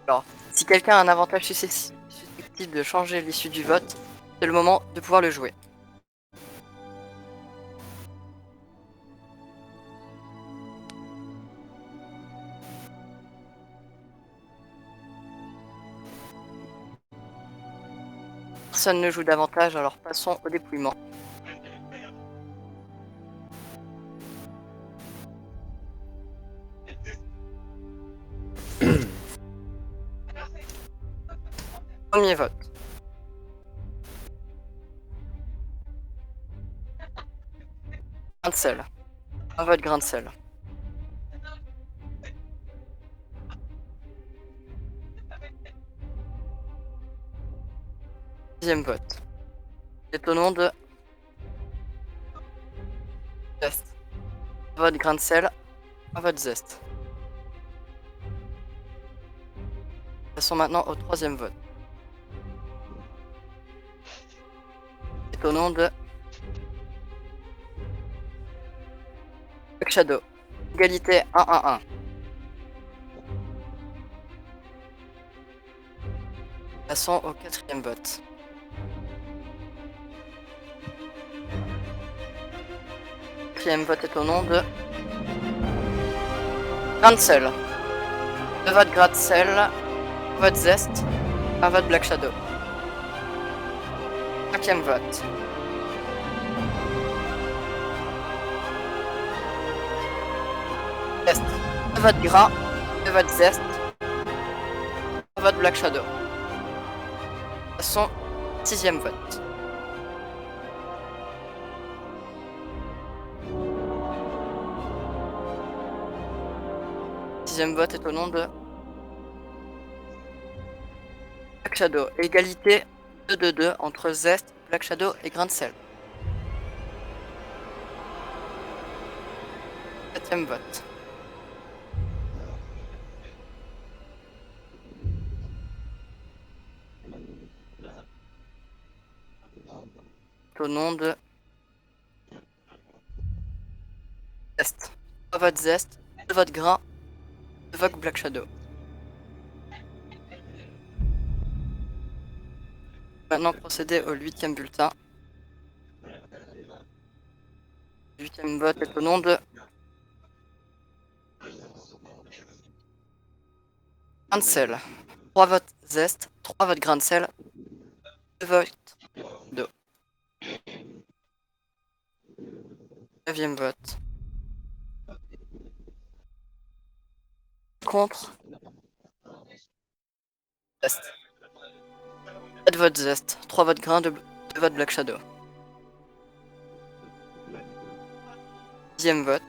Alors, si quelqu'un a un avantage susceptible de changer l'issue du vote, c'est le moment de pouvoir le jouer. Personne ne joue davantage, alors passons au dépouillement. Premier vote. Grain de sel. Un vote grain de sel. Deuxième vote. C'est au nom de Zest. Un vote grain de sel. Un vote Zest. Passons maintenant au troisième vote. C'est au nom de Black Shadow. Égalité 1-1-1. Passons au quatrième vote. Quatrième vote est au nom de Grain de sel. 2 votes grain de sel, un vote Zest, un vote Black Shadow. Cinquième vote. Zest. 2 votes gras, 2 votes Zest, un vote Black Shadow. Passons au sixième vote. Sixième vote est au nom de Black Shadow. Égalité 2-2-2 entre Zest, Black Shadow et Grain de sel. Septième vote. Au nom de Zest. 3 votes Zest, 2 votes Grain, 2 votes Black Shadow. Maintenant procéder au huitième bulletin. Le huitième vote est au nom de Grain de sel. 3 votes Zest, 3 votes Grain de sel, 2 votes d'eau. Neuvième vote. Contre Zest. 4 votes Zest, 3 votes Grain, 2 votes Black Shadow. Dixième vote.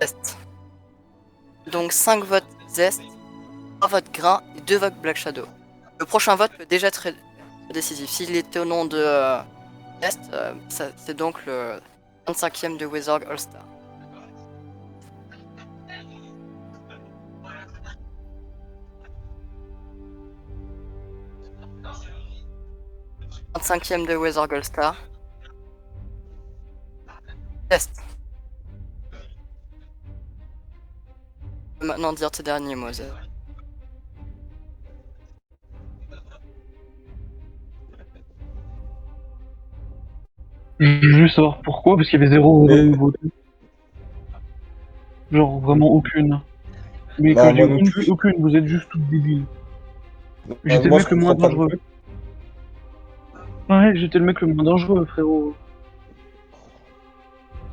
Zest. Donc 5 votes Zest, 3 votes Grain et 2 votes Black Shadow. Le prochain vote peut déjà être décisif. S'il était au nom de Zest, c'est donc le 25e de Wizard All-Star. e de Wizard All-Star. Zest. Je peux maintenant dire tes derniers mots, Zest. Je veux juste savoir pourquoi, parce qu'il y avait zéro vote. Genre vraiment aucune. Mais Bah, quand je dis moi non aucune, plus. c'est aucune, vous êtes juste toutes débiles. Bah, J'étais le moi, mec je le moins comprends pas non dangereux. plus. Ouais, j'étais le mec le moins dangereux, frérot.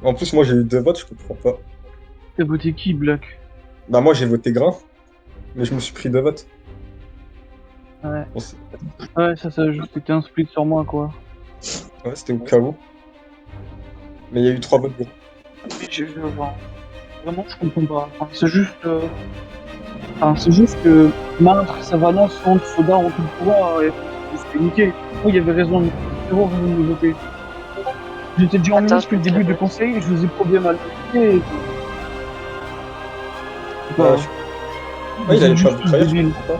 En plus, moi, j'ai eu 2 votes, je comprends pas. T'as voté qui, Black? Bah, moi, j'ai voté Grain, mais je me suis pris 2 votes. Ouais. Bon, c'est- Ouais, ça a juste été un split sur moi, quoi. ouais, c'était au cas où. Mais il y a eu 3 votes Grain. Mais vraiment, je comprends pas. Enfin, c'est juste. C'est juste que Martre, Savannah, Sand, Soda ont tout le pouvoir et c'était niqué. Moi, il y avait raison, zéro raison de me voter. J'étais déjà en Attends, ministre depuis le début du conseil et je faisais problème à le voter. Bah, ouais, il Vous êtes avait pas juste vous tous trahir, je débiles. comprends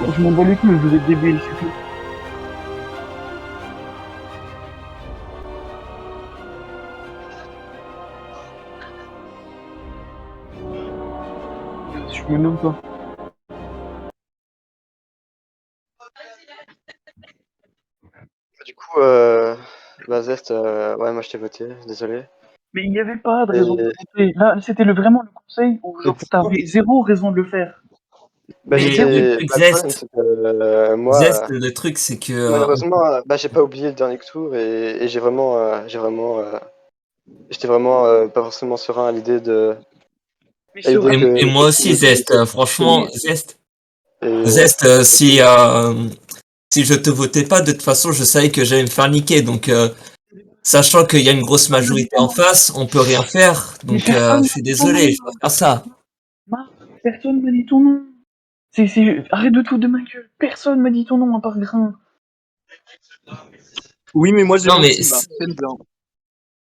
pas. Je m'en bats les couilles, vous êtes débiles, c'est tout. j'assumais même pas. Du coup, bah Zest, ouais, moi je t'ai voté, désolé. Mais il n'y avait pas de raison de Et, voter. Là, c'était vraiment le conseil où, Mais genre, pourquoi? t'avais zéro raison de le faire. bah Mais Zéro. le c'était, truc bah, le problème Zest, c'est que moi, Zest, le truc c'est que malheureusement, bah j'ai pas oublié le dernier tour et j'étais vraiment pas forcément serein à l'idée Mais à l'idée serein. et que moi je aussi pouvais Zest, gagner. franchement Oui, Zest, si je te votais pas, de toute façon je savais que j'allais me faire niquer, donc sachant qu'il y a une grosse personne m'a dit majorité ton en nom. face, on peut rien faire, Mais donc personne je m'a suis dit ton nom. désolé, je dois faire ça. Marc, personne m'a dit ton nom. Arrête de te foutre de ma gueule. Personne m'a dit ton nom à part Grain. Oui, mais moi j'ai Non mais menti, Marc. Fais bien.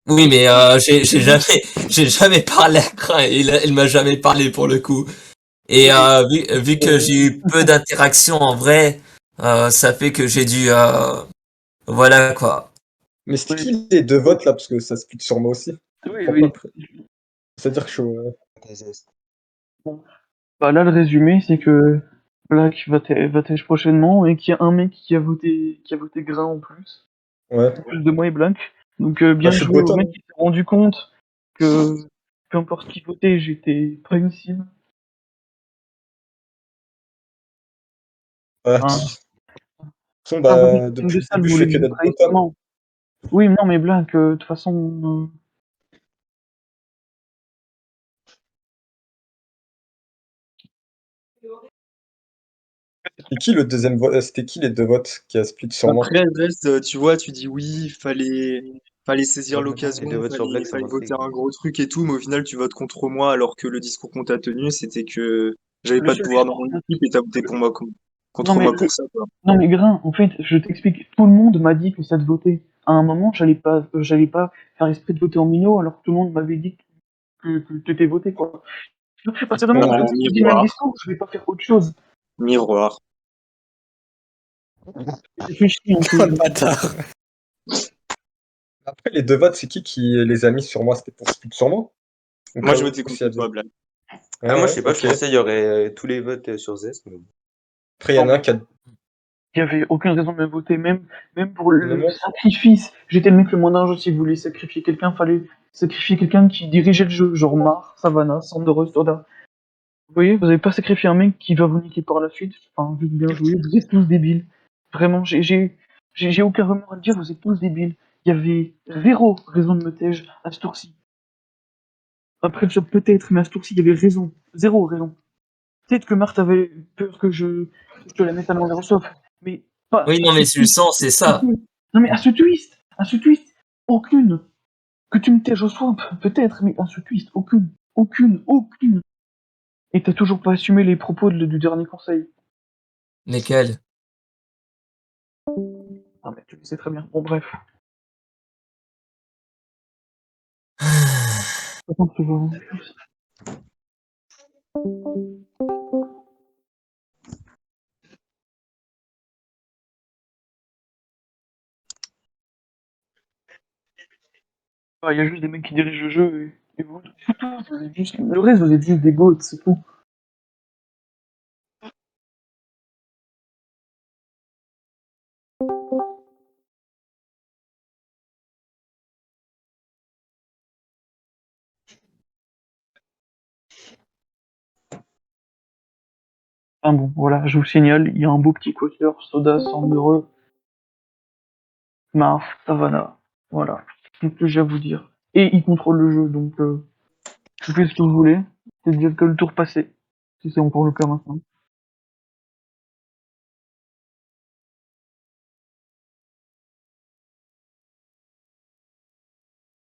oui mais j'ai jamais parlé à Crin, il m'a jamais parlé pour le coup. Et vu que j'ai eu peu d'interactions en vrai, ça fait que j'ai dû voilà quoi. Mais c'est Oui, qui les deux votes là? Parce que ça split sur moi aussi. Je oui, comprends oui. pas. C'est-à-dire que je suis. Bon. Bah là, le résumé, c'est que Black va tèche prochainement et qu'il y a un mec qui a voté Grain Ouais. en plus de moi et Black. Donc Bah, bien je suis joué au breton, mec hein. qui s'est rendu compte que peu importe qui votait, j'étais pas une cible. Ouais. De Hein. toute façon, Un vrai bah, système de depuis le salle, début, vous je voulez fais que que je vous d'être trahisse breton. comment? Oui, non, mais Black, de toute façon, Et qui le deuxième vote? C'était qui les deux votes qui a split sur moi? Après, Zest, tu vois, tu dis oui, fallait saisir Et le l'occasion, vote sur Black, ça fallait voter m'intrigue. un gros truc et tout, mais au final, tu votes contre moi alors que le discours qu'on t'a tenu, c'était que j'avais le pas de seul pouvoir dans discours. mon équipe et t'as voté pour moi, Non, contre moi pour ça, quoi. non, mais Grain, en fait, je t'explique. Tout le monde m'a dit que ça te votait. À un moment, j'allais pas faire esprit de voter en minot alors que tout le monde m'avait dit que t'étais voté, quoi. Donc, à partir du moment où tout le Ouais, monde me dit le même miroir, discours, je vais pas faire autre chose. miroir. Réfléchis un peu. Oh le bâtard. Après, les deux votes, c'est qui les a mis sur moi? C'était pour split sur moi? Ou Moi, pas je votais aussi à contre deux? toi, Black. Ah, moi, je Ouais, sais pas, je ok. pensais il y aurait tous les votes sur Zest. Mais... Après, il y en a un qui a. Il y avait aucune raison de me voter, même pour le Même moi? sacrifice. J'étais le mec le moins dangereux. Si vous voulez sacrifier quelqu'un, fallait sacrifier quelqu'un qui dirigeait le jeu, genre Mar, Savannah, Sandro, Soda. Vous voyez, vous avez pas sacrifié un mec qui va vous niquer par la suite. Enfin, juste bien joué. Vous êtes tous débiles. Vraiment, j'ai aucun remords à le dire. Vous êtes tous débiles. Il y avait zéro raison de me taire à ce tour-ci. Après le job peut-être, mais à ce tour-ci, il y avait raison. Zéro raison. Peut-être que Marthe avait peur que je te la mette à l'envers sauf. Mais pas Oui à non ce mais tu le twist. sens, c'est ça. Non mais à ce twist, aucune. Que tu me tèges au swamp, peut-être, mais à ce twist, aucune. Et t'as toujours pas assumé les propos du dernier conseil. Lesquels? Ah mais tu le sais très bien. Bon bref. Attends, tu vois. Ah, y a juste des mecs qui dirigent le jeu et vous, c'est tout. Vous êtes juste, le reste, vous êtes juste des goats, c'est tout. Enfin bon, voilà, je vous signale, il y a un beau petit quatuor, Soda, Sandero, Marf, Savannah. Voilà. C'est tout ce que j'ai à vous dire. Et il contrôle le jeu, donc vous faites ce que vous voulez. C'est déjà que le tour passé. Si c'est encore le cas maintenant.